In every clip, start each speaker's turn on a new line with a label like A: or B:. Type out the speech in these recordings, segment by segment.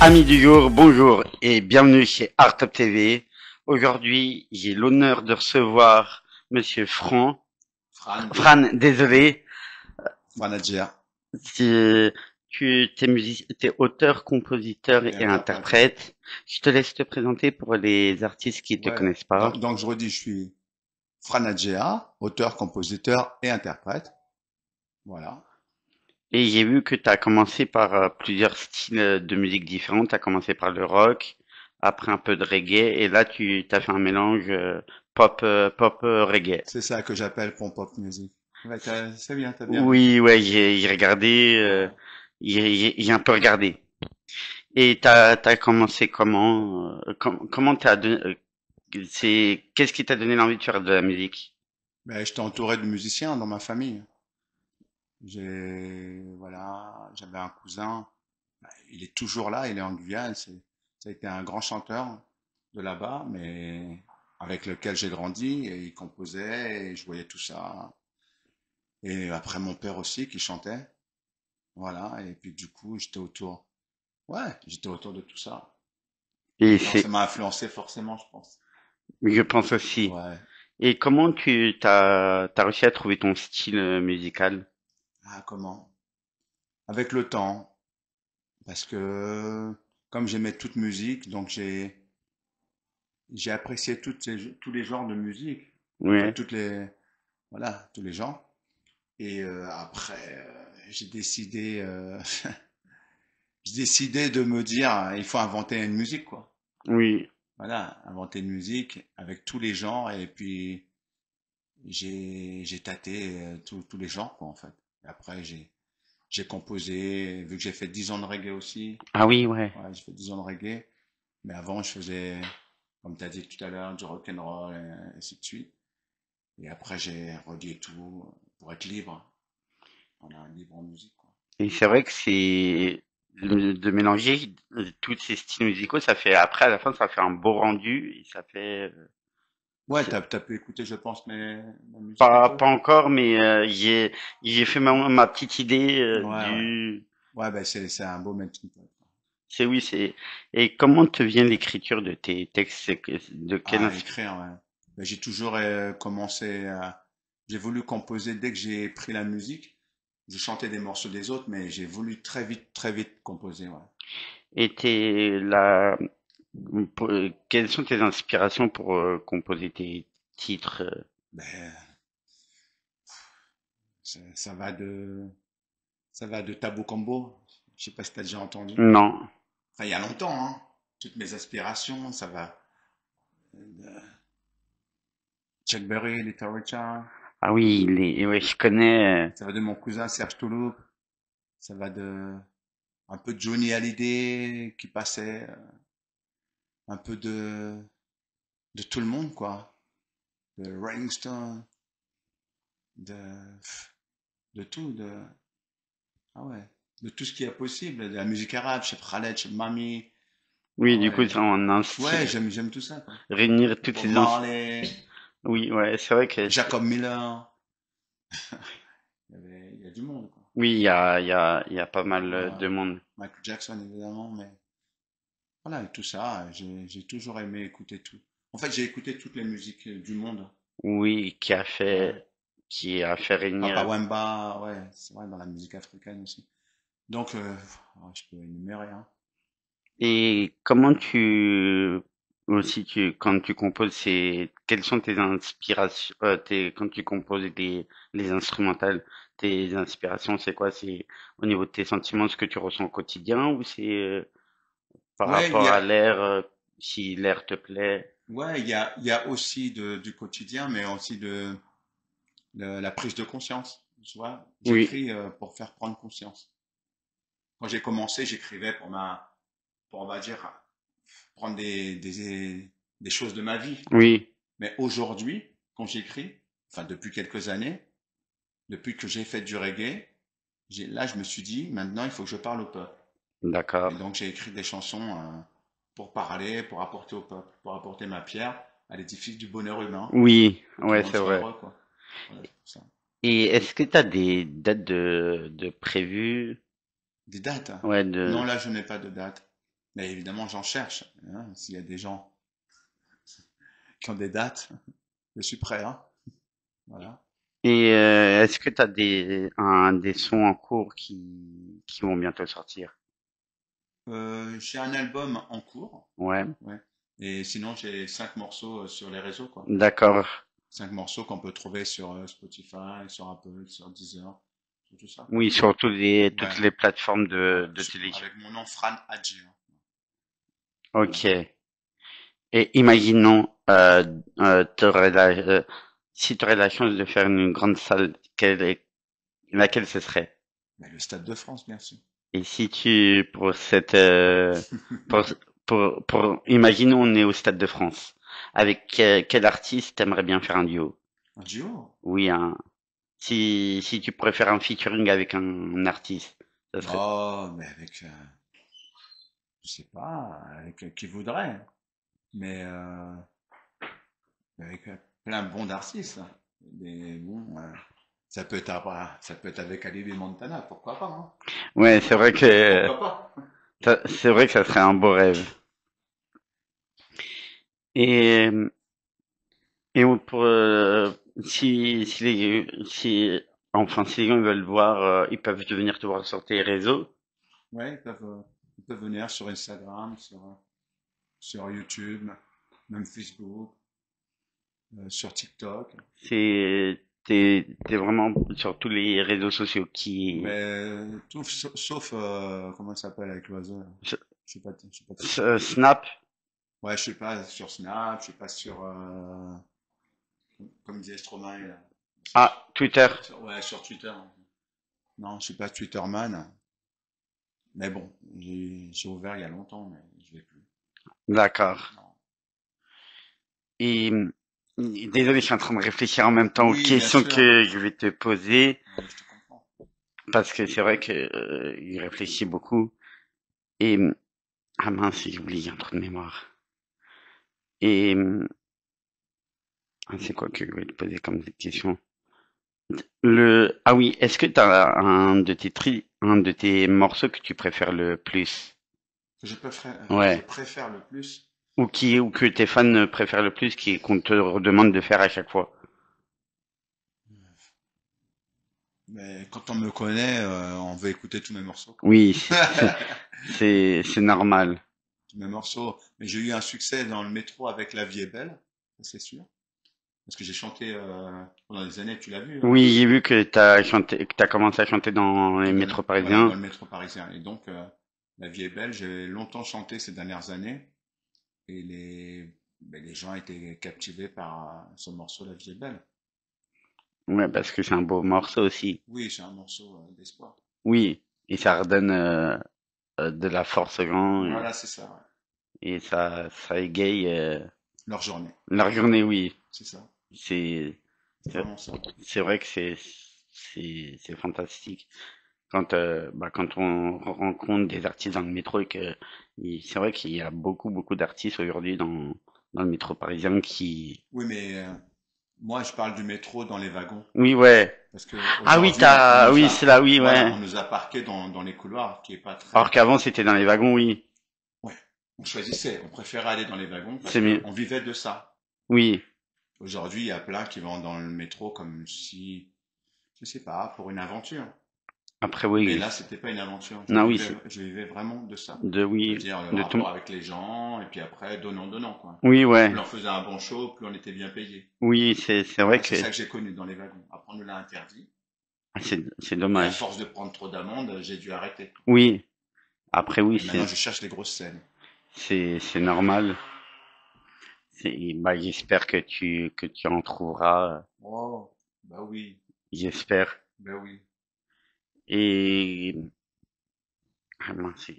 A: Amis du jour, bonjour et bienvenue chez Art Top TV. Aujourd'hui, j'ai l'honneur de recevoir Monsieur
B: Fran,
A: Fran, désolé,
B: manager
A: si t'es auteur, compositeur
B: et
A: et
B: interprète, ouais.
A: interprète. Je te laisse te présenter pour les artistes qui te
B: Ouais.
A: connaissent pas.
B: Donc, je redis, je suis Fran Adjea, auteur, compositeur et interprète. Voilà.
A: Et j'ai vu que tu as commencé par plusieurs styles de musique différents. Tu as commencé par le rock, après un peu de reggae, et là tu t'as fait un mélange pop reggae.
B: C'est ça que j'appelle pop music. Ouais, c'est bien, t'as bien vu.
A: Oui, ouais, j'ai regardé,
B: Ouais.
A: j'ai un peu regardé. Et t'as commencé comment, comment qu'est-ce qui t'a donné l'envie de faire de la musique?
B: Mais j'étais entouré de musiciens dans ma famille. J'avais un cousin. Il est toujours là, il est en Guyane. Ça a été un grand chanteur de là-bas, mais avec lequel j'ai grandi et il composait et je voyais tout ça. Et après mon père aussi qui chantait. Voilà, et puis du coup, j'étais autour de tout ça.
A: Et
B: Donc ça
A: c'est,
B: m'a influencé forcément, je pense.
A: je pense aussi.
B: Ouais.
A: Et comment t'as réussi à trouver ton style musical?
B: Ah, comment? Avec le temps, parce que comme j'aimais toute musique, donc j'ai apprécié tous les genres de musique, enfin
A: Ouais.
B: voilà, tous les genres. Et après, j'ai décidé de me dire, il faut inventer une musique, quoi.
A: Oui.
B: Voilà, inventer une musique avec tous les genres et puis j'ai tâté tous les genres quoi en fait. Et après j'ai composé, vu que j'ai fait 10 ans de reggae aussi.
A: Ah oui, ouais.
B: Ouais, j'ai fait 10 ans de reggae, mais avant je faisais, comme tu as dit tout à l'heure, du rock and roll et ainsi de suite. Et après j'ai relié tout pour être libre. On a libre en musique quoi.
A: Et c'est vrai que c'est de mélanger tous ces styles musicaux, ça fait après à la fin ça fait un beau rendu et ça fait
B: Ouais, t'as pu écouter je pense ma musique un peu.
A: pas encore, mais j'ai fait ma petite idée
B: Ouais, ouais.
A: du.
B: Ouais, ben c'est un beau melting pot.
A: C'est oui, c'est. Et comment te vient l'écriture de tes textes? De quelle
B: À écrire, ouais. Ben, j'ai toujours j'ai voulu composer dès que j'ai pris la musique. Je chantais des morceaux des autres, mais j'ai voulu très vite composer, ouais.
A: et quelles sont tes inspirations pour composer tes titres?
B: Ben, ça, ça va de, ça va de Tabou Combo. Je sais pas si t'as déjà entendu.
A: Non.
B: Enfin, il y a longtemps, hein. Toutes mes aspirations, ça va de Chuck Berry, Little Richard.
A: Ah oui, ouais, je connais.
B: Ça va de mon cousin Serge Touloup. Ça va de, un peu de Johnny Hallyday qui passait, un peu de tout le monde, quoi. De Rolling Stone, de, de tout, ah ouais, de tout ce qui est possible, de la musique arabe, chez Khaled, chez Mami,
A: Oui,
B: ah
A: du coup,
B: ouais,
A: c'est en un
B: ouais,
A: style.
B: j'aime tout ça, quoi.
A: Réunir toutes
B: Bob
A: ces
B: Marley,
A: Oui, ouais, c'est vrai que
B: Jacob Miller, il y a du monde, quoi.
A: oui, il y a pas mal de
B: Voilà.
A: monde.
B: Michael Jackson, évidemment, mais voilà, et tout ça, j'ai toujours aimé écouter tout. En fait, j'ai écouté toutes les musiques du monde.
A: Oui,
B: Ouais.
A: qui a fait
B: Papa
A: réunir.
B: Wemba, ouais, c'est vrai, dans la musique africaine aussi. Donc, je peux énumérer, hein.
A: Et comment aussi quand tu composes, quelles sont tes inspirations, quand tu composes les instrumentales, tes inspirations, c'est quoi? C'est au niveau de tes sentiments, ce que tu ressens au quotidien, ou c'est par
B: Ouais,
A: rapport à l'air, si l'air te plaît?
B: ouais, il y a aussi du quotidien, mais aussi de la prise de conscience. Tu vois,
A: Oui,
B: j'écris pour faire prendre conscience. Quand j'ai commencé, j'écrivais pour, on va dire, prendre des choses de ma vie.
A: oui,
B: Mais aujourd'hui, quand j'écris, enfin depuis quelques années, depuis que j'ai fait du reggae, là, je me suis dit, maintenant, il faut que je parle au peuple.
A: d'accord.
B: Et donc, j'ai écrit des chansons pour parler, pour apporter au peuple, pour apporter ma pierre à l'édifice du bonheur humain.
A: Oui,
B: Que tout le
A: ouais,
B: monde
A: c'est
B: soit
A: vrai.
B: heureux, quoi. Voilà, c'est pour ça.
A: Et est-ce que tu as des dates de prévues?
B: Des dates?
A: Ouais,
B: Non, là, je n'ai pas de date. Mais évidemment, j'en cherche, hein. S'il y a des gens qui ont des dates, je suis prêt, hein. Voilà.
A: Et est-ce que tu as des sons en cours qui vont bientôt sortir?
B: J'ai un album en cours,
A: Ouais,
B: ouais. Et sinon, j'ai 5 morceaux sur les réseaux, quoi.
A: d'accord.
B: 5 morceaux qu'on peut trouver sur Spotify, sur Apple, sur Deezer, sur tout ça, quoi.
A: Oui, sur toutes
B: Ouais,
A: les plateformes
B: ouais.
A: de télé.
B: Avec mon nom Fran Adji, hein. Voilà.
A: Ok. Et imaginons, si tu aurais la chance de faire une grande salle, laquelle ce serait?
B: Mais le Stade de France, bien sûr.
A: Et si tu, pour, imaginons on est au Stade de France. Avec quel artiste t'aimerais bien faire un duo?
B: Un duo?
A: Oui, si tu pourrais faire un featuring avec un artiste, ça serait.
B: Oh, mais avec, je sais pas, avec qui voudrait, mais avec plein de bons d'artistes, hein. Mais bon, ça peut être avec Alibi Montana, pourquoi pas, hein?
A: Ouais,
B: Pourquoi pas?
A: c'est vrai que ça serait un beau rêve. Et pour si les gens veulent voir, ils peuvent venir te voir sur tes réseaux.
B: Ouais, ils peuvent venir sur Instagram, sur YouTube, même Facebook, sur TikTok.
A: T'es vraiment sur tous les réseaux sociaux qui
B: Mais tout sauf, comment ça s'appelle avec l'oiseau là.
A: S-
B: Je sais pas te dire.
A: Snap.
B: Ouais, je suis pas sur Snap, je suis pas sur, comme disait Stromae, là.
A: Ah, Twitter.
B: Ouais, sur Twitter. Non, je suis pas Twitterman. Mais bon, j'ai ouvert il y a longtemps, mais je vais plus.
A: D'accord.
B: Non.
A: Et désolé, je suis en train de réfléchir en même temps aux
B: Oui, bien
A: questions
B: sûr.
A: que je vais te poser
B: Oui, je te comprends.
A: parce que c'est vrai que il réfléchit beaucoup. Et ah mince, j'ai oublié un trou de mémoire. Et c'est quoi que je vais te poser comme question? Ah oui, est-ce que t'as un de tes morceaux que tu préfères le plus?
B: Que je
A: Ouais.
B: préfère le plus.
A: Ou que tes fans préfèrent le plus, qu'on te redemande de faire à chaque fois?
B: Mais quand on me connaît, on veut écouter tous mes morceaux, quoi.
A: Oui, c'est normal.
B: Tous mes morceaux. Mais j'ai eu un succès dans le métro avec La Vie est belle, ça, c'est sûr. Parce que j'ai chanté pendant des années, tu l'as vu, hein.
A: Oui, j'ai vu que t'as commencé à chanter dans les métros
B: Voilà, dans
A: parisiens.
B: le métro parisien. Et donc, La Vie est belle, j'ai longtemps chanté ces dernières années. Et les gens étaient captivés par ce morceau La Vie est belle.
A: Ouais, parce que c'est un beau morceau aussi.
B: Oui, c'est un morceau d'espoir.
A: Oui, et ça redonne de la force aux gens
B: Voilà, c'est ça, ouais.
A: et ça égaye
B: Leur journée,
A: leur journée, oui.
B: c'est ça.
A: C'est,
B: C'est
A: c'est
B: vraiment ça.
A: c'est vrai que c'est fantastique. Quand on rencontre des artistes dans le métro et que c'est vrai qu'il y a beaucoup d'artistes aujourd'hui dans le métro parisien qui.
B: Oui, mais moi, je parle du métro dans les wagons.
A: Oui, ouais.
B: Parce que
A: Ah oui,
B: aujourd'hui, on nous
A: oui,
B: a,
A: c'est là, oui,
B: voilà,
A: ouais.
B: on nous a parqués dans les couloirs, qui est pas
A: Alors
B: très.
A: qu'avant c'était dans les wagons, oui.
B: Ouais, on choisissait, on préférait aller dans les wagons parce
A: C'est mieux.
B: qu'on vivait de ça.
A: Oui.
B: Aujourd'hui, il y a plein qui vont dans le métro comme si, je sais pas, pour une aventure.
A: Après,
B: Mais
A: oui.
B: là, c'était pas une aventure.
A: Non, oui, c'est
B: Je vivais vraiment de ça.
A: oui,
B: C'est-à-dire le
A: de tout.
B: rapport avec les gens, et puis après, donnant, quoi.
A: Oui, ouais.
B: Plus on faisait un bon show, plus on était bien payé.
A: Oui, c'est vrai
B: Moi,
A: que
B: c'est ça que j'ai connu dans les wagons. Après, on nous l'a interdit.
A: c'est
B: Et à
A: dommage.
B: force de prendre trop d'amendes, j'ai dû arrêter.
A: Oui. Après, oui,
B: Et maintenant, je cherche les grosses scènes.
A: c'est normal. J'espère que tu en trouveras.
B: Oh, bah oui,
A: J'espère.
B: bah oui.
A: Et mince.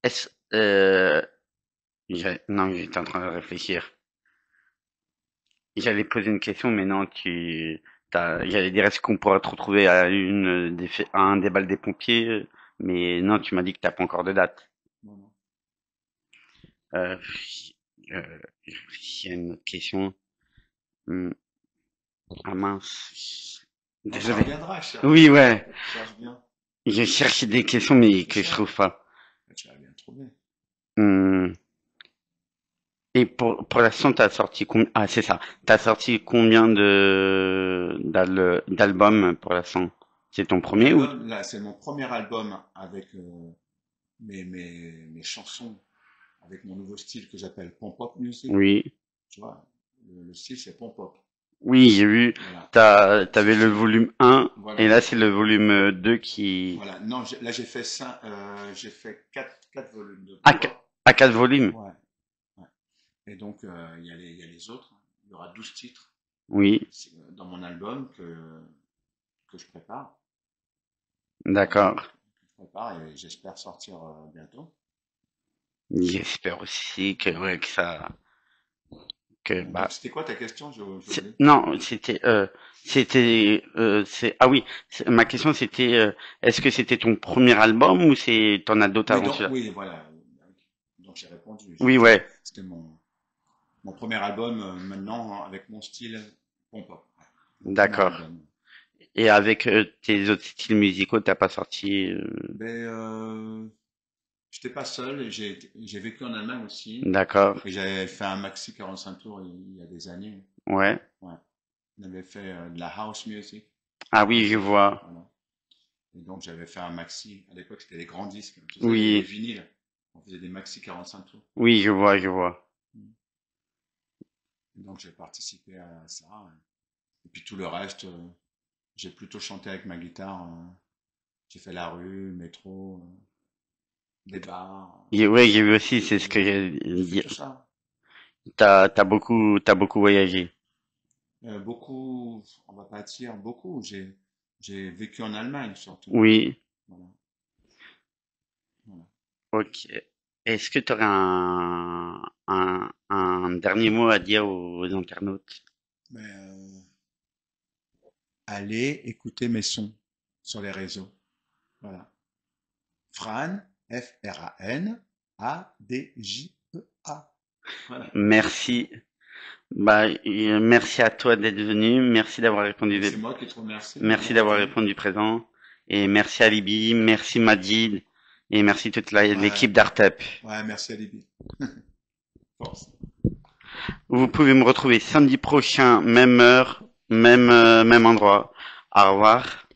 A: Est-ce non, j'étais en train de réfléchir. J'allais poser une question, mais non, j'allais dire est-ce qu'on pourrait te retrouver à un des balles des pompiers, mais non, tu m'as dit que t'as pas encore de date.
B: Non, non.
A: Euh, je réfléchis à une autre question. Hmm, Ah mince.
B: Non, ça
A: Désolé.
B: reviendra, cherche.
A: Oui, ouais.
B: Cherche bien.
A: Je cherche des questions, mais
B: Tu
A: que je
B: cherches.
A: trouve pas.
B: Tu vas bien trouver.
A: Hmm. Et pour l'instant, t'as sorti combien? Ah, c'est ça. T'as sorti combien d'albums pour l'instant? C'est ton premier ou?
B: D'album, là, c'est mon premier album avec mes chansons, avec mon nouveau style que j'appelle Pop Music.
A: Oui.
B: Tu vois, le style c'est Pop.
A: Oui, j'ai vu.
B: Voilà.
A: T'avais le volume un et
B: Voilà.
A: là, c'est le volume 2 qui...
B: Voilà. Non, là j'ai fait ça, j'ai fait quatre volumes de
A: À,
B: Pop.
A: à 4 volumes.
B: Ouais, ouais. Et donc, il y a les autres. Il y aura 12 titres
A: Oui,
B: dans mon album que je prépare. Voilà.
A: d'accord.
B: Que je prépare et j'espère sortir bientôt.
A: J'espère aussi que, ouais, que ça... Que,
B: Donc,
A: bah,
B: c'était quoi ta question? J'ai oublié.
A: non, ah oui, ma question c'était, est-ce que c'était ton premier album ou t'en as d'autres
B: Oui,
A: avant
B: donc,
A: celui-là?
B: oui, voilà. Donc, j'ai répondu.
A: Oui, ouais,
B: C'était mon premier album maintenant avec mon style pop. Ouais. Mon premier
A: d'accord.
B: album.
A: Et avec tes autres styles musicaux, t'as pas sorti,
B: Ben, j'étais pas seul. J'ai vécu en Allemagne aussi.
A: d'accord.
B: Et j'avais fait un maxi 45 tours il y a des années.
A: Ouais.
B: Ouais. On avait fait de la house music
A: Ah
B: à
A: oui, je
B: l'époque.
A: vois.
B: Voilà. Et donc j'avais fait un maxi. À l'époque, c'était les grands disques. Tu sais, les
A: Oui,
B: vinyles. On faisait des maxi 45 tours.
A: oui, je vois, je vois.
B: Mm. Et donc j'ai participé à ça. Et puis tout le reste, j'ai plutôt chanté avec ma guitare. J'ai fait la rue, métro, des bars.
A: Ouais, j'ai vu aussi, c'est ce que
B: J'ai
A: j'ai
B: j'ai fait
A: dit.
B: tout ça.
A: T'as beaucoup voyagé.
B: Beaucoup, on va pas dire beaucoup. J'ai vécu en Allemagne surtout.
A: Oui,
B: Voilà, voilà.
A: ok. Est-ce que tu aurais un dernier mot à dire aux internautes?
B: Mais allez écouter mes sons sur les réseaux. Voilà. Fran, Fran, Adjea. Voilà.
A: Merci. Bah, merci à toi d'être venu. Merci d'avoir
B: Mais c'est moi qui te remercie de
A: merci
B: m'avoir
A: d'avoir
B: invité.
A: répondu présent. Et merci à Libye, merci Majid, et merci toute
B: Ouais,
A: l'équipe d'Artep.
B: ouais, merci Alibi. Force.
A: Vous pouvez me retrouver samedi prochain, même heure, même endroit. Au revoir.